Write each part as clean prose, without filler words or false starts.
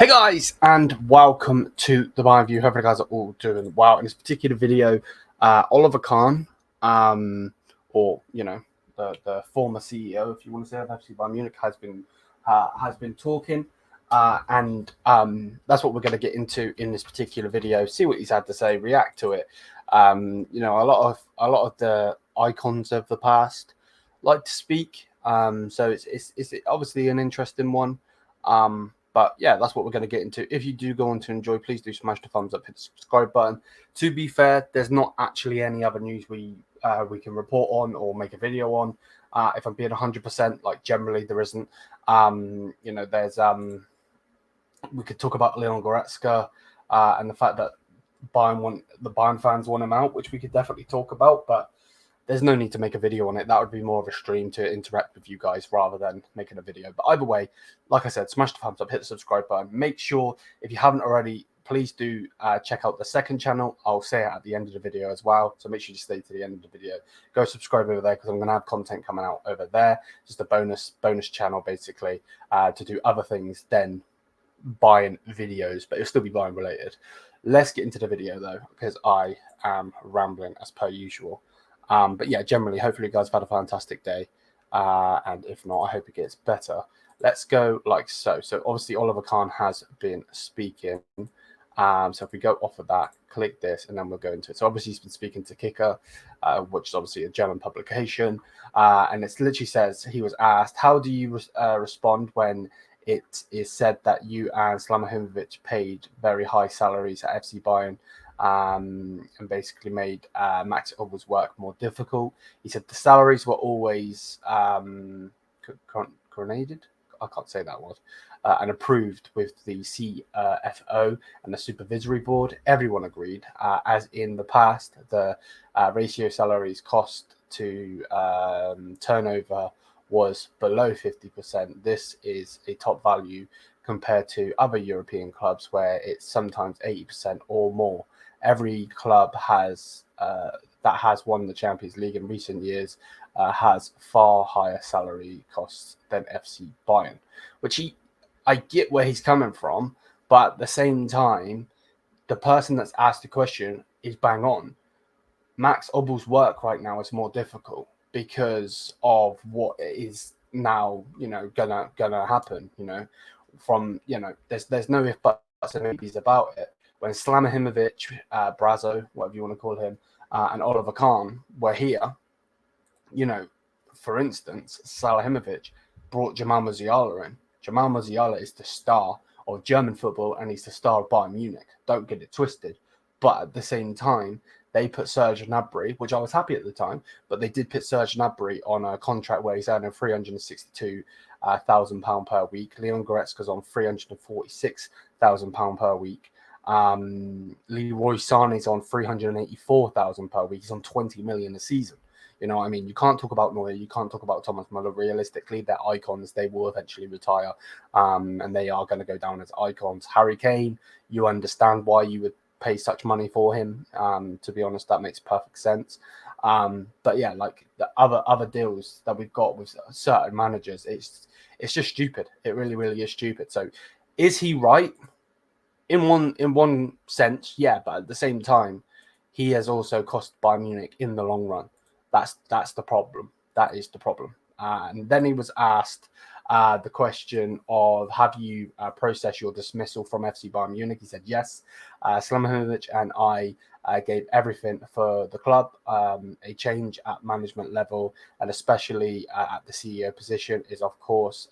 Guys, and welcome to the Bayern View. Hope you guys are all doing well. In this particular video, Oliver Kahn, or the former CEO, if you want to say, of FC Bayern Munich, has been talking, and that's what we're going to get into in this particular video. See what he's had to say, react to it. A lot of the icons of the past like to speak, so it's obviously an interesting one. But yeah, that's what we're going to get into. If you do go on to enjoy, please do smash the thumbs up, hit the subscribe button. To be fair, there's not actually any other news we can report on or make a video on. If I'm being 100%, like generally there isn't. There's we could talk about Leon Goretzka and the fact that the Bayern fans want him out, which we could definitely talk about, but there's no need to make a video on it. That would be more of a stream to interact with you guys rather than making a video. But either way, like I said, smash the thumbs up, hit the subscribe button. Make sure, if you haven't already, please do check out the second channel. I'll say it at the end of the video as well. So make sure you stay to the end of the video. Go subscribe over there because I'm going to have content coming out over there. Just a bonus channel, basically, to do other things than Bayern videos, but it'll still be Bayern related. Let's get into the video, though, because I am rambling as per usual. But yeah, generally, hopefully you guys have had a fantastic day. And if not, I hope it gets better. Let's go like so. So obviously Oliver Kahn has been speaking. So if we go off of that, click this, and then we'll go into it. So obviously he's been speaking to Kicker, which is obviously a German publication. And it literally says, he was asked, how do you respond when it is said that you and Slamahovic paid very high salaries at FC Bayern? And basically made Max Obble's work more difficult. He said the salaries were always coronated. I can't say that word. And approved with the CFO and the supervisory board. Everyone agreed, as in the past, the ratio salaries cost to turnover was below 50%. This is a top value compared to other European clubs where it's sometimes 80% or more. Every club that has won the Champions League in recent years has far higher salary costs than FC Bayern, which I get where he's coming from, but at the same time, the person that's asked the question is bang on. Max Obble's work right now is more difficult because of what is now, gonna happen. There's no if buts and maybes about it. When Slamahovic, Brazo, whatever you want to call him, and Oliver Kahn were here, for instance, Slamahovic brought Jamal Musiala in. Jamal Musiala is the star of German football and he's the star of Bayern Munich. Don't get it twisted. But at the same time, they put Serge Gnabry, which I was happy at the time, but they did put Serge Gnabry on a contract where he's earning £362,000 per week. Leon Goretzka's on £346,000 per week. Leroy Sané's on £384,000 per week. He's on 20 million a season. You can't talk about Neuer, you can't talk about Thomas Müller. Realistically, they're icons. They will eventually retire, and they are going to go down as icons. Harry Kane, you understand why you would pay such money for him. To be honest, that makes perfect sense. But yeah, like the other deals that we've got with certain managers, it's just stupid. It really, really is stupid. So, is he right? In one sense, yeah, but at the same time, he has also cost Bayern Munich in the long run. That's the problem. That is the problem. And then he was asked the question of, have you processed your dismissal from FC Bayern Munich? He said yes. Slamahovic and I gave everything for the club. A change at management level, and especially at the CEO position, is of course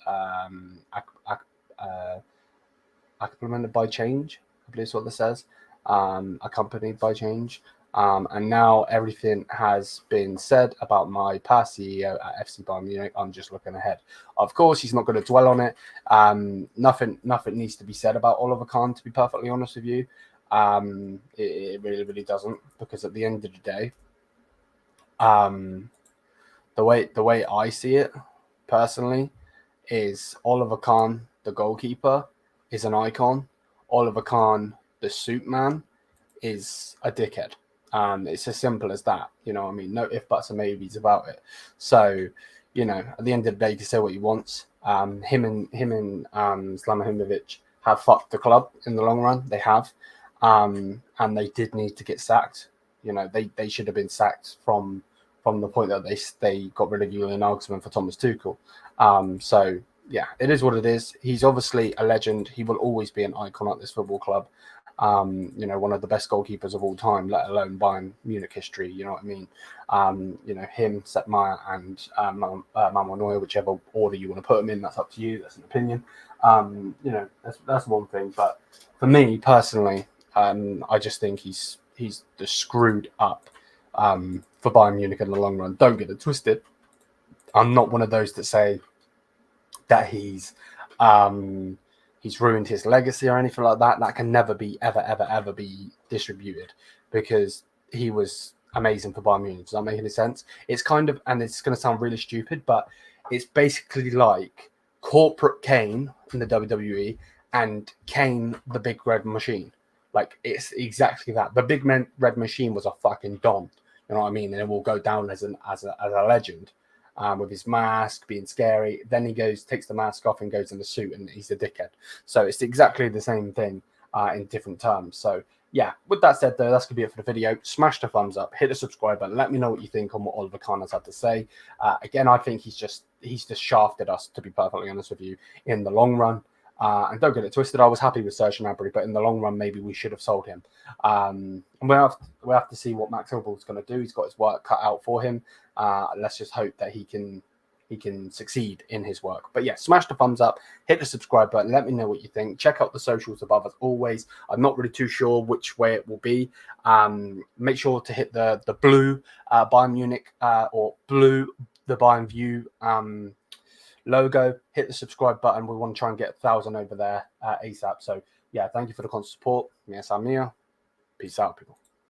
accompanied by change, I believe is what this says, accompanied by change. And now everything has been said about my past CEO at FC Bayern Munich. I'm just looking ahead. Of course, he's not going to dwell on it. Nothing needs to be said about Oliver Kahn, to be perfectly honest with you. It really, really doesn't, because at the end of the day, the way I see it personally is Oliver Kahn, the goalkeeper, is an icon. Oliver Kahn, the suit man, is a dickhead. It's as simple as that. No if, buts, and maybes about it. So, at the end of the day, you can say what you want. Him and Slamahovic have fucked the club in the long run. They have. And they did need to get sacked. You know, they should have been sacked from the point that they got rid of Julian for Thomas Tuchel. So yeah, it is what it is. He's obviously a legend. He will always be an icon at this football club. You know, one of the best goalkeepers of all time, let alone Bayern Munich history. You know what I mean? You know, him, Sepp Maier, and Manuel Neuer, whichever order you want to put them in, that's up to you. That's an opinion. You know, that's one thing. But for me personally, I just think he's just screwed up for Bayern Munich in the long run. Don't get it twisted. I'm not one of those that say that he's ruined his legacy or anything like that. That can never be ever be distributed, because he was amazing for Bayern Munich. Does that make any sense? It's kind of, and it's going to sound really stupid, but it's basically like corporate Kane in the WWE and Kane the Big Red Machine. Like, it's exactly that. The Big Red Machine was a fucking don. You know what I mean? And it will go down as a legend. With his mask being scary. Then he takes the mask off and goes in the suit, and he's a dickhead. So it's exactly the same thing in different terms. So yeah, with that said though, that's going to be it for the video. Smash the thumbs up, hit the subscribe button, let me know what you think on what Oliver Kahn has had to say. Again, I think he's just shafted us, to be perfectly honest with you, in the long run. And don't get it twisted, I was happy with Serge Gnabry, but in the long run, maybe we should have sold him. And we'll have to see what Max Hilbert's going to do. He's got his work cut out for him. Let's just hope that he can succeed in his work. But yeah, smash the thumbs up, hit the subscribe button, let me know what you think. Check out the socials above as always. I'm not really too sure which way it will be. Make sure to hit the blue Bayern Munich or blue the Bayern View logo. Hit the subscribe button. We want to try and get 1,000 over there ASAP. So yeah, thank you for the constant support. Yes, I'm here. Peace out, people.